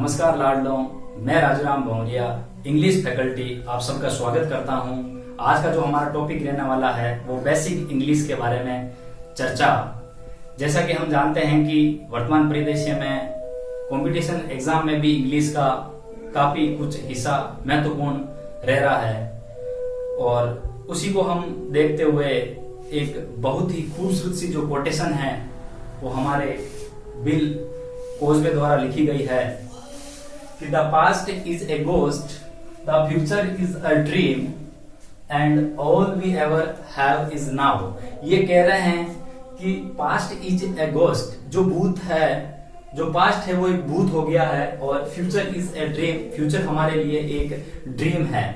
नमस्कार लाडलों, मैं राजूराम भौरिया English faculty आप सबका स्वागत करता हूं। आज का जो हमारा टॉपिक रहने वाला है वो बेसिक इंग्लिश के बारे में चर्चा। जैसा कि हम जानते हैं कि वर्तमान परिदृश्य में कंपटीशन एग्जाम में भी इंग्लिश का काफी कुछ हिस्सा महत्वपूर्ण रह रहा है और उसी को हम देखते हुए एक बहुत ही खूबसूरत सी जो कोटेशन है वो हमारे बिल कोस्बे द्वारा लिखी गई है कि the past is a ghost, the future is a dream and all we ever have is now. ये कह रहे हैं कि पास्ट इज ए गोस्ट, जो भूत है, जो पास्ट है वो एक भूत हो गया है, और future is a dream, future हमारे लिए एक ड्रीम है,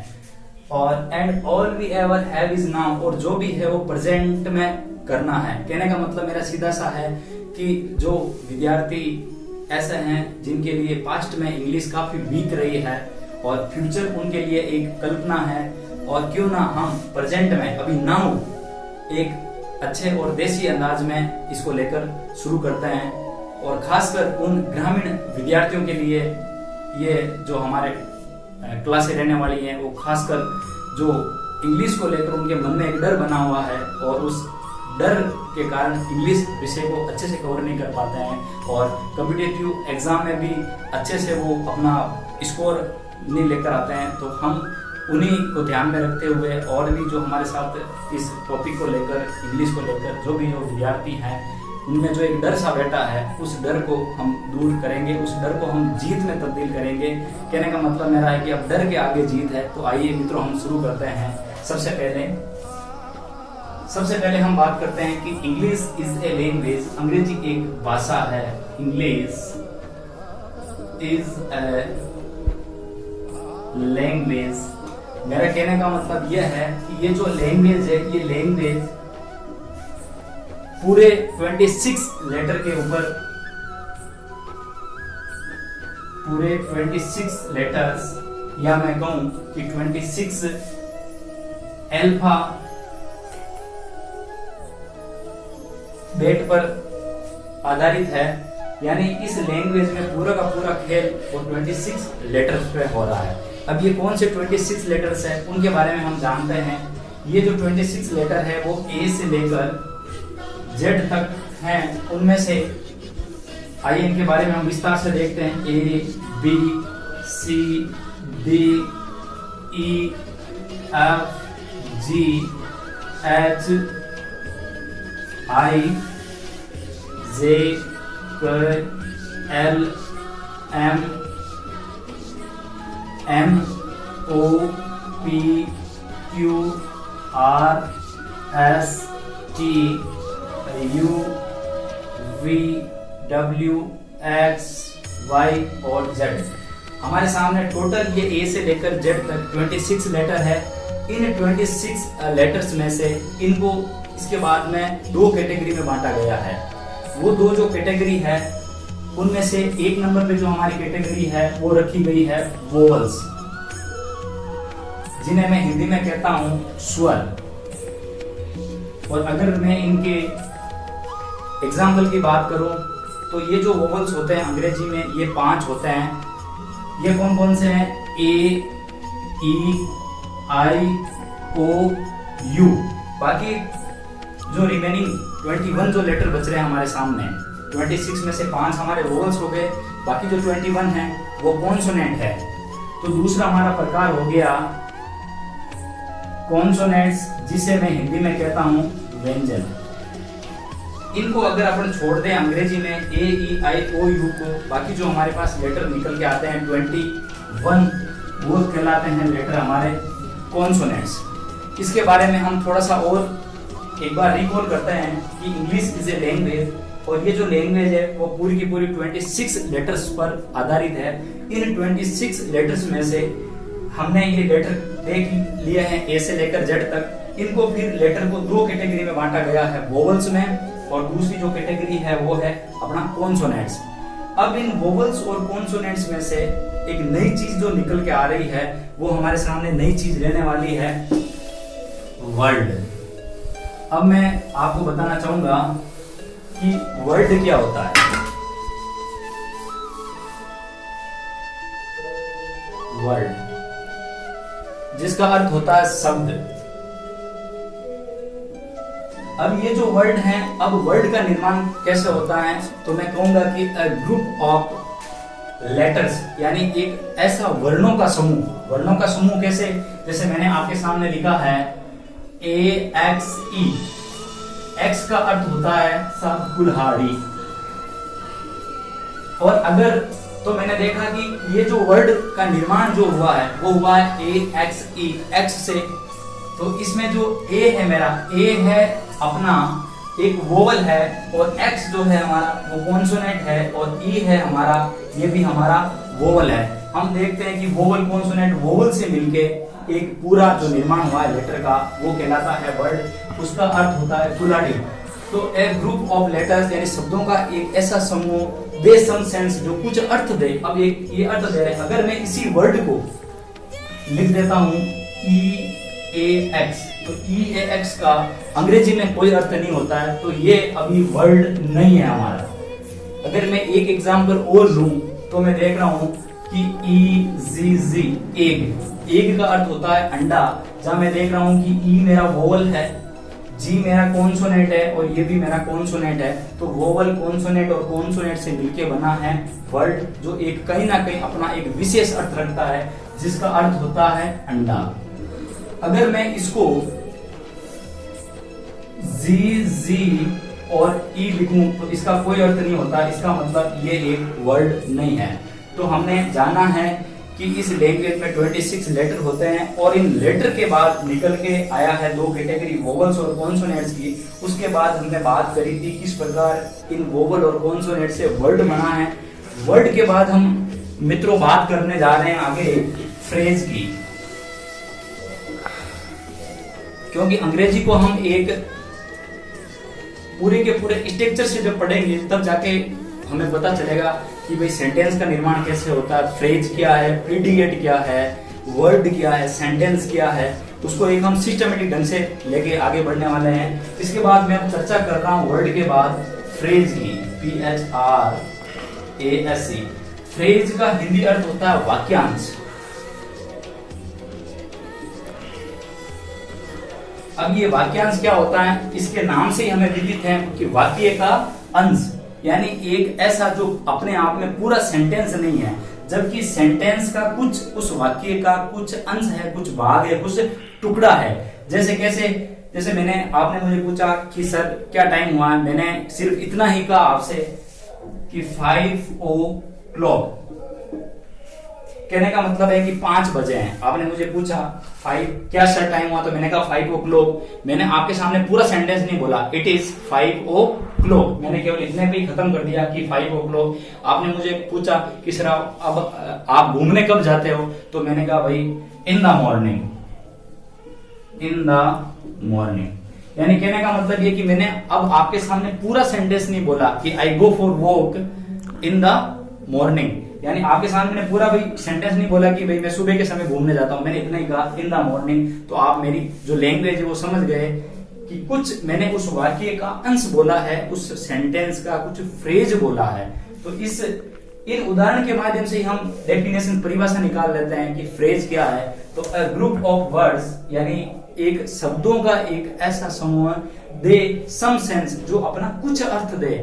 और and all we ever have is now, और जो भी है वो प्रेजेंट में करना है। कहने का मतलब मेरा सीधा सा है कि जो विद्यार्थी ऐसे हैं जिनके लिए पास्ट में इंग्लिश काफी वीक रही है और फ्यूचर उनके लिए एक कल्पना है, और क्यों ना हम प्रेजेंट में अभी नाउ एक अच्छे और देसी अंदाज में इसको लेकर शुरू करते हैं। और खासकर उन ग्रामीण विद्यार्थियों के लिए ये जो हमारे क्लासें रहने वाली हैं वो खासकर जो इंग्लिश को लेकर उनके मन में एक डर बना हुआ है और उस डर के कारण इंग्लिश विषय को अच्छे से कवर नहीं कर पाते हैं और कॉम्पिटिटिव एग्जाम में भी अच्छे से वो अपना स्कोर नहीं लेकर आते हैं। तो हम उन्हीं को ध्यान में रखते हुए और भी जो हमारे साथ इस टॉपिक को लेकर, इंग्लिश को लेकर जो भी जो विद्यार्थी हैं उनमें जो एक डर सा बैठा है उस डर को हम दूर करेंगे, उस डर को हम जीत में तब्दील करेंगे। कहने का मतलब मेरा है कि अब डर के आगे जीत है। तो आइए मित्रों हम शुरू करते हैं। सबसे पहले हम बात करते हैं कि इंग्लिश इज ए लैंग्वेज, अंग्रेजी एक भाषा है। इंग्लिश इज ए लैंग्वेज, मेरा कहने का मतलब यह है कि ये जो लैंग्वेज है ये लैंग्वेज पूरे 26 लेटर के ऊपर, पूरे 26 लेटर्स, या मैं कहूं कि 26 अल्फा बेट पर आधारित है। यानी इस लैंग्वेज में पूरा का पूरा खेल वो 26 लेटर्स पे हो रहा है। अब ये कौन से 26 लेटर्स है उनके बारे में हम जानते हैं। ये जो 26 लेटर है वो ए से लेकर जेड तक हैं। उनमें से आइए इनके बारे में हम विस्तार से देखते हैं। A, B, C, D, E, F, G, H, I, J, K, L, M, M, O, P, Q, R, S, T, U, V, W, X, Y और जेड। हमारे सामने टोटल ये ए से लेकर जेड तक 26 लेटर है। इन 26 लेटर्स में से इनको इसके बाद में दो कैटेगरी में बांटा गया है। वो दो जो कैटेगरी है उनमें से एक नंबर पे जो हमारी कैटेगरी है वो रखी गई है वोवल्स, जिन्हें मैं हिंदी में कहता हूं स्वर। और अगर मैं इनके एग्जाम्पल की बात करूं तो ये जो वोवल्स होते हैं अंग्रेजी में ये 5 होते हैं। ये कौन कौन से हैं? ए, ई, आई, ओ, यू। बाकी जो रिमेनिंग 21 जो लेटर बच रहे हैं हमारे सामने, 26 में से 5 हमारे वोवल्स हो गए, बाकी जो 21 है वो कॉन्सोनेंट है। तो दूसरा हमारा प्रकार हो गया कॉन्सोनेंट्स, जिसे मैं हिंदी में कहता हूं व्यंजन। इनको अगर अपन छोड़ दें अंग्रेजी में ए, ई, आई, ओ, यू को, बाकी जो हमारे पास लेटर निकल के आते हैं 21, वो कहलाते हैं लेटर हमारे कॉन्सोनेंट्स। इसके बारे में हम थोड़ा सा और एक बार रिकॉल करते हैं कि इंग्लिश इज ए लैंग्वेज, और ये जो लैंग्वेज है वो पूरी की पूरी 26 लेटर्स पर आधारित है। इन 26 लेटर्स में से हमने ये लेटर देख लिए हैं ए से लेकर जेड तक। इनको फिर लेटर को दो कैटेगरी में बांटा गया है, वोवल्स में, और दूसरी जो कैटेगरी है वो है अपना कॉन्सोनेंट्स। अब इन वोवल्स और कॉन्सोनेंट्स में से एक नई चीज जो निकल के आ रही है वो हमारे सामने नई चीज रहने वाली है वर्ड। अब मैं आपको बताना चाहूंगा कि वर्ड क्या होता है। वर्ड, जिसका अर्थ होता है शब्द। अब ये जो वर्ड हैं, अब वर्ड का निर्माण कैसे होता है, तो मैं कहूंगा कि अ ग्रुप ऑफ लेटर्स, यानी एक ऐसा वर्णों का समूह। वर्णों का समूह कैसे, जैसे मैंने आपके सामने लिखा है AXE। एक्स का अर्थ होता है सब कुल्हाड़ी। और अगर तो मैंने देखा कि ये जो वर्ड का निर्माण जो हुआ है वो हुआ है AXE, एक्स से। तो इसमें जो ए है मेरा, ए है अपना एक वोवल है, और एक्स जो है हमारा वो कॉन्सोनेंट है, और ई है हमारा, ये भी हमारा वोवल है। हम देखते हैं कि वोवल कॉन्सोनेंट वोवल से मिलके एक पूरा जो निर्माण हुआ है लेटर का, वो कहलाता है वर्ड। उसका अर्थ होता है कुल्हाड़ी। तो ए ग्रुप ऑफ लेटर्स यानी शब्दों का एक ऐसा समूह, दे सम सेंस, जो कुछ अर्थ दे। अब एक ये अर्थ दे रहे हैं, अगर मैं इसी वर्ड को लिख देता हूं EAX, तो EAX का अंग्रेजी में कोई अर्थ नहीं होता है, तो ये अभी वर्ड नहीं है हमारा। अगर मैं एक एग्जांपल और लूं तो मैं देख रहा हूं कि EGG, एग का अर्थ होता है अंडा। जहां मैं देख रहा हूं कि ई मेरा वोवल है, जी मेरा कॉन्सोनेंट है, और ये भी मेरा कॉन्सोनेंट है। तो वोवल, कॉन्सोनेंट और कॉन्सोनेंट से मिलके बना है वर्ड, जो एक कहीं ना कहीं अपना एक विशेष अर्थ रखता है, जिसका अर्थ होता है अंडा। अगर मैं इसको GG और E लिखूं तो इसका कोई अर्थ नहीं होता, इसका मतलब ये एक वर्ड नहीं है। तो हमने जाना है कि इस लैंग्वेज में 26 लेटर होते हैं, और इन लेटर के बाद निकल के आया है दो कैटेगरी, वोवल्स और कॉन्सोनेंट्स की। उसके बाद हमने बात करी थी किस प्रकार इन वोवल और कॉन्सोनेंट से वर्ड बना है। वर्ड के बाद हम मित्रों बात करने जा रहे हैं आगे फ्रेज की, क्योंकि अंग्रेजी को हम एक पूरे के पूरे स्ट्रक्चर से जब पढ़ेंगे तब जाके हमें पता चलेगा कि भाई सेंटेंस का निर्माण कैसे होता है, फ्रेज क्या है, प्रीडिकेट क्या है, वर्ड क्या है, सेंटेंस क्या है। उसको एक हम सिस्टमेटिक ढंग से लेके आगे बढ़ने वाले हैं। इसके बाद मैं चर्चा कर रहा हूं वर्ड के बाद फ्रेज की, PHRASE। फ्रेज का हिंदी अर्थ होता है वाक्यांश। अब ये वाक्यांश क्या होता है, इसके नाम से ही हमें विदित है कि वाक्य का अंश, यानी एक ऐसा जो अपने आप में पूरा सेंटेंस नहीं है, जबकि सेंटेंस का कुछ, उस वाक्य का कुछ अंश है, कुछ भाग है, कुछ टुकड़ा है। जैसे कैसे, जैसे आपने मुझे पूछा कि सर क्या टाइम हुआ है, मैंने सिर्फ इतना ही कहा आपसे कि 5 o'clock। कहने का मतलब है कि 5 बजे हैं। आपने मुझे पूछा 5 क्या सर टाइम हुआ, तो मैंने कहा 5 o'clock। मैंने आपके सामने पूरा सेंटेंस नहीं बोला, इट इज 5 o'clock। मैंने केवल इतने पे ही खत्म कर दिया कि 5 o'clock। आपने मुझे पूछा कि सर अब आप घूमने कब जाते हो, तो मैंने कहा भाई इन the morning, in the morning. यानी कहने का मतलब ये कि मैंने अब आपके सामने पूरा सेंटेंस नहीं बोला कि I go for walk in the morning, यानी आपके सामने मैंने पूरा भाई सेंटेंस नहीं बोला कि भाई मैं सुबह के समय घूमने जाता हूं, मैंने इतना ही कहा इन द मॉर्निंग। तो आप मेरी जो लैंग्वेज है वो समझ गए कि कुछ मैंने उस वाक्य का अंश बोला है, उस सेंटेंस का कुछ फ्रेज बोला है। तो इन उदाहरण के माध्यम से हम डेफिनेशन, परिभाषा निकाल लेते हैं कि फ्रेज क्या है। तो अ ग्रुप ऑफ वर्ड्स, यानी एक शब्दों का एक ऐसा समूह, दे सम सेंस, जो अपना कुछ अर्थ दे।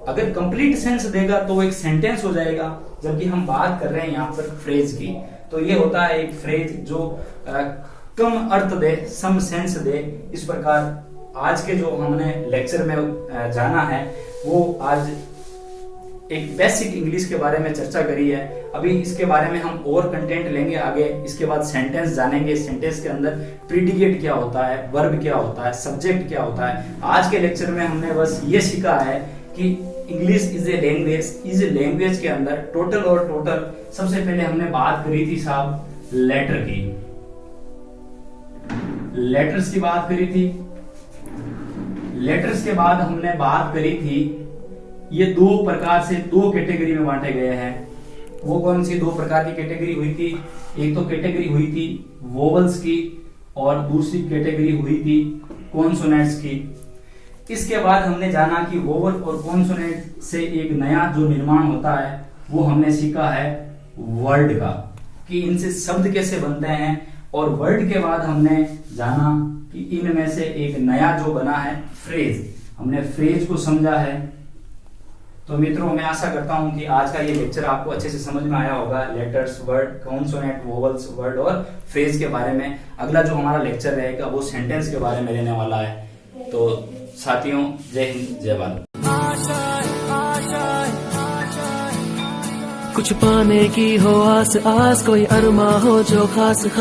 अगर कंप्लीट सेंस देगा तो वो एक सेंटेंस हो जाएगा, जबकि हम बात कर रहे हैं यहाँ पर फ्रेज की। तो ये होता है एक फ्रेज जो कम अर्थ दे, सम सेंस दे। इस प्रकार आज के जो हमने लेक्चर में जाना है वो आज एक बेसिक इंग्लिश के बारे में चर्चा करी है। अभी इसके बारे में हम और कंटेंट लेंगे आगे। इसके बाद सेंटेंस जानेंगे, सेंटेंस के अंदर प्रीडिकेट क्या होता है, वर्ब क्या होता है, सब्जेक्ट क्या होता है। आज के लेक्चर में हमने बस ये सीखा है कि इंग्लिश इज ए लैंग्वेज। इस लैंग्वेज के अंदर टोटल सबसे पहले हमने बात करी थी साहब लेटर की, लेटर्स की बात करी थी। लेटर्स के बाद हमने बात करी थी ये दो प्रकार से, दो कैटेगरी में बांटे गए हैं। वो कौन सी दो प्रकार की कैटेगरी हुई थी? एक तो कैटेगरी हुई थी वोवल्स की और दूसरी कैटेगरी हुई थी कॉन्सोनेंट्स की। इसके बाद हमने जाना कि वोवल और कॉन्सोनेंट से एक नया जो निर्माण होता है वो हमने सीखा है वर्ड का। कि इनसे शब्द कैसे बनते हैं, और वर्ड के बाद हमने जाना कि इनमें से एक नया जो बना है फ्रेज, हमने फ्रेज को समझा है। तो मित्रों, मैं आशा करता हूं कि आज का ये लेक्चर आपको अच्छे से समझ में आया होगा, letters, word, consonant, vowels, word और फ्रेज के बारे में। अगला जो हमारा लेक्चर रहेगा वो सेंटेंस के बारे में रहने वाला है। तो साथियों, जय हिंद, जय भारत। कुछ पाने की हो आस आस, कोई अरमा हो जो खास खास।